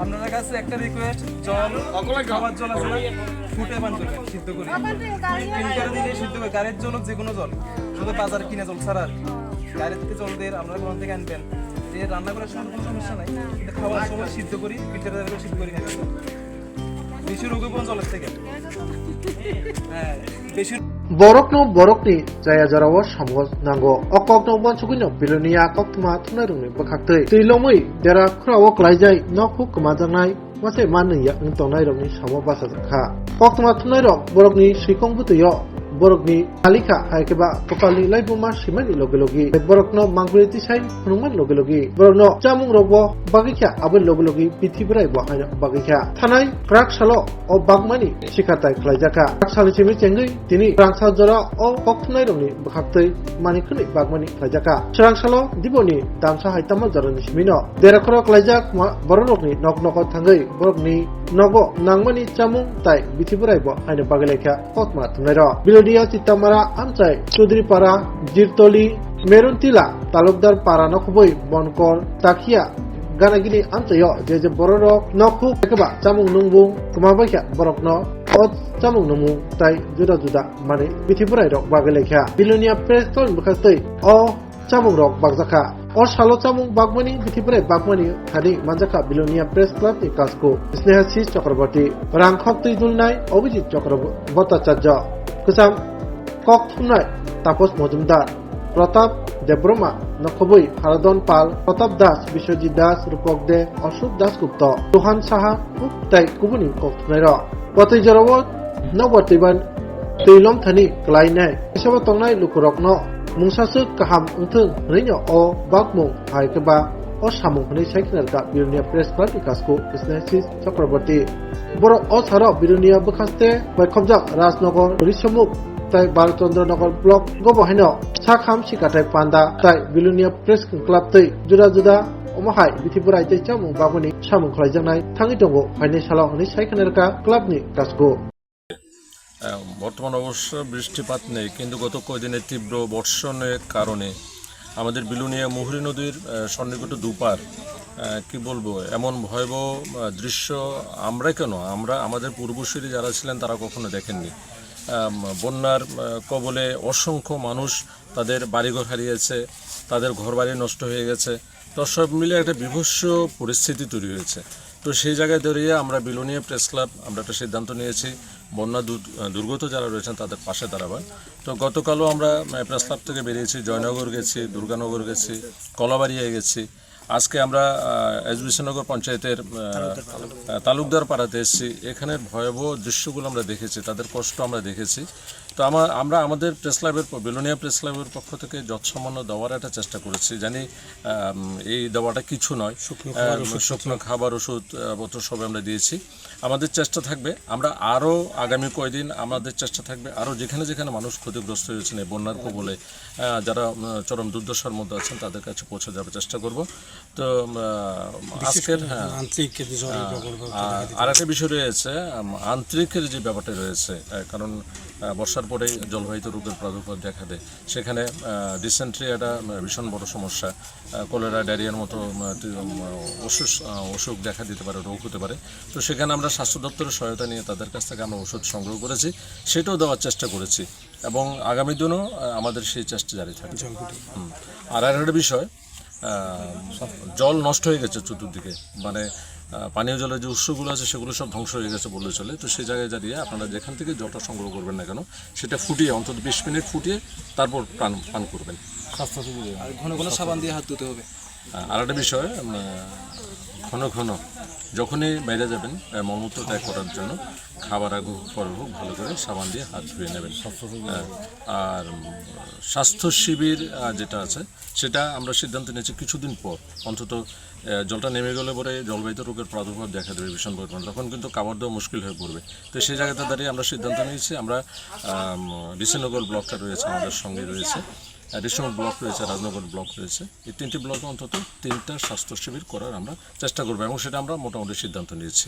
আপনাদের কাছে একটা রিকোয়েস্ট, জল খাবার জল আছে না, ফুটে পান করবেন, সিদ্ধ করে ফিল্টার দিলে সিদ্ধ করে গাড়ির জল হোক, যে কোনো জল, শুধু বাজার কিনে জল ছাড়া আর কি। গাড়ির থেকে জল দিয়ে আপনারা কোন থেকে আনবেন, দিয়ে রান্না করার সময় কোনো সমস্যা নাই, কিন্তু খাওয়ার সময় সিদ্ধ করি, ফিল্টার দিয়ে সিদ্ধ করি খাবেন। বেশি রোগে পড়ুন জলের থেকে। হ্যাঁ, বেশি borokni jaya jarawo samgo nango okokno bansugino bilonia koktuma thunarungni bakhaktei tilomui dera khrawo klaijai nokhu kmajangnai mase manniya ngtongnai rokni samo basakha koktuma thunairok borokni sikongbutuyo borokni alika haikeba kopali laibuma simani logelogi borokno mangreti sai phunungman logelogi borokno chamung rokbo bagikha abel logelogi pithibirai bo haina bagikha thanai krak salo o bagmani sikatai klaijaka aksali chimi chengui tini rangsa jora o koktunai rokni bakhaktei manikhuni bagmani klaijaka srangsalo diboni damsa haitama jarani simino derakro klaijak borokni noknoko thangai borokni nogo nangmani chamung tai bithibirai bo haina bagelekha kokma thunairo Bilodia Chitamara Amchai Chudri Para Jirtoli Meruntila Talukdar Para Nokboi Bonkor Takia Ganagini Amchayo Jeje Borok Nokhu Ekaba Chamung Nungbung Kumabakya Borokno Ot Chamung Numu Tai Juda Juda Mane Bithiburai Rok Bagelekha Bilonia Press Tol Bukastoi O Chamung Rok Bagzaka O Shalo Chamung Bagmani Bithiburai Bagmani Thani Manjaka Bilonia Press Club ni Kasko Snehasis Chakraborty Rangkhok Tuidulnai Obijit Chakraborty Bhattacharya Kusam Kok Thunai Tapos Mojumdar Pratap Debroma Nokoboi Haradon Pal Pratap Das Biswajit Das Rupok De Ashok Das Gupta Tuhan Saha Tai Kubuni Kok Thunairo Patoi Jarawot Nobotiban Tilom Thani Klainai Isaba Tongnai Lukurokno Mungsasuk Kaham Untung Rinyo O Bakmung Haikeba O Samung Hani Saiknalka Bilonia Press Club Ikasko Snehasis Chakraborty Boro O Tharo Bilonia Bukhaste Baikobjak Rajnogor Rishamuk Tai Balchandranogor Block Gobohino Sakham Sikatai Panda Tai Bilonia Press Club Tai Juda Juda Omahai Bithiburai Tai Chamung Bagmani Samung Khlaijaknai Thangi Tongo Hainai Salo Hani Saiknalka Club ni Kasko বর্তমান অবশ্য বৃষ্টিপাত নেই, কিন্তু গত কয়েকদিনের তীব্র বর্ষণের কারণে আমাদের বিলুনিয়া মুহুরী নদীর সন্নিকটে দুপার কি বলবো এমন ভয়াবহ দৃশ্য আমরা আমাদের পূর্বসূরি যারা ছিলেন তারা কখনো দেখেননি। বন্যার কবলে অসংখ্য মানুষ তাদের বাড়িঘর হারিয়েছে, তাদের ঘরবাড়ি নষ্ট হয়ে গেছে। তো সব মিলে একটা বিভৎস পরিস্থিতি তৈরি হয়েছে। তো সেই জায়গায় দাঁড়িয়ে আমরা বিলোনিয়া প্রেস ক্লাব আমরা একটা সিদ্ধান্ত নিয়েছি বন্যা দুর্গত যারা রয়েছেন তাদের পাশে দাঁড়াবার। তো গতকালও আমরা প্রেস ক্লাব থেকে বেরিয়েছি, জয়নগর গেছি, দুর্গানগর গেছি, কলাবাড়িয়া গেছি। আজকে আমরা এসবিসিনগর পঞ্চায়েতের তালুকদার পাড়াতে এসেছি। এখানের ভয়াবহ দৃশ্যগুলো আমরা দেখেছি, তাদের কষ্ট আমরা দেখেছি। তো আমরা আমাদের প্রেস ক্লাবের বিলোনিয়া প্রেস ক্লাবের পক্ষ থেকে যৎসামান্য দেওয়ার একটা চেষ্টা করেছি। জানি এই দেওয়াটা কিছু নয়, শুকনো খাবার ওষুধ পত্র সব আমরা দিয়েছি। আমাদের চেষ্টা থাকবে আমরা আরও আগামী কয়েকদিন আমাদের চেষ্টা থাকবে আরও যেখানে যেখানে মানুষ ক্ষতিগ্রস্ত হয়েছেন এই বন্যার কবলে যারা চরম দুর্দশার মধ্যে আছেন তাদের কাছে পৌঁছে যাওয়ার চেষ্টা করব। তো আজকের আর একটা বিষয় রয়েছে, আন্তরিকের যে ব্যাপারটা রয়েছে, কারণ বর্ষার পরে জলবাহিত রোগের প্রাদুর্ভাব দেখা দেয়। সেখানে ডিসেন্ট্রি একটা ভীষণ বড় সমস্যা, কলেরা ডায়রিয়ার মতো অসুখ দেখা দিতে পারে, রোগ হতে পারে। তো সেখানে আমরা স্বাস্থ্য দপ্তরের সহায়তা নিয়ে তাদের কাছ থেকে আমরা ওষুধ সংগ্রহ করেছি, সেটাও দেওয়ার চেষ্টা করেছি এবং আগামী দিনও আমাদের সেই চেষ্টা জারি থাকবে। আর একটা বিষয়, জল নষ্ট হয়ে গেছে চতুর্দিকে, মানে পানীয় জলের যে উৎসগুলো আছে সেগুলো সব ধ্বংস হয়ে গেছে বললে চলে। তো সেই জায়গায় দাঁড়িয়ে আপনারা যেখান থেকে জলটা সংগ্রহ করবেন না কেন সেটা ফুটিয়ে অন্তত 20 মিনিট ফুটিয়ে তারপর পান করবেন। ঘন ঘন সাবান দিয়ে হাত ধুতে হবে। আর একটা বিষয়, ঘন ঘন যখনই বাইরে যাবেন মলমূত্র ত্যাগ করার জন্য খাবার আগে পরে হোক ভালো করে সাবান দিয়ে হাত ধুয়ে নেবেন। আর স্বাস্থ্য শিবির যেটা আছে সেটা আমরা সিদ্ধান্ত নিয়েছি কিছুদিন পর অন্তত জলটা নেমে গেলে পরে জলবাহিত রোগের প্রাদুর্ভাব দেখা দেবে ভীষণ পরিমাণ, তখন কিন্তু খাবার দেওয়া মুশকিল হয়ে পড়বে। তো সেই জায়গাতে দাঁড়িয়ে আমরা সিদ্ধান্ত নিয়েছি, আমরা ডিসিনগর ব্লকটা রয়েছে আমাদের সঙ্গে রয়েছে, ডিসিনগর ব্লক রয়েছে, রাজনগর ব্লক রয়েছে, এই 3টি ব্লকে অন্তত 3টা স্বাস্থ্য শিবির করার আমরা চেষ্টা করবো এবং সেটা আমরা মোটামুটি সিদ্ধান্ত নিয়েছি।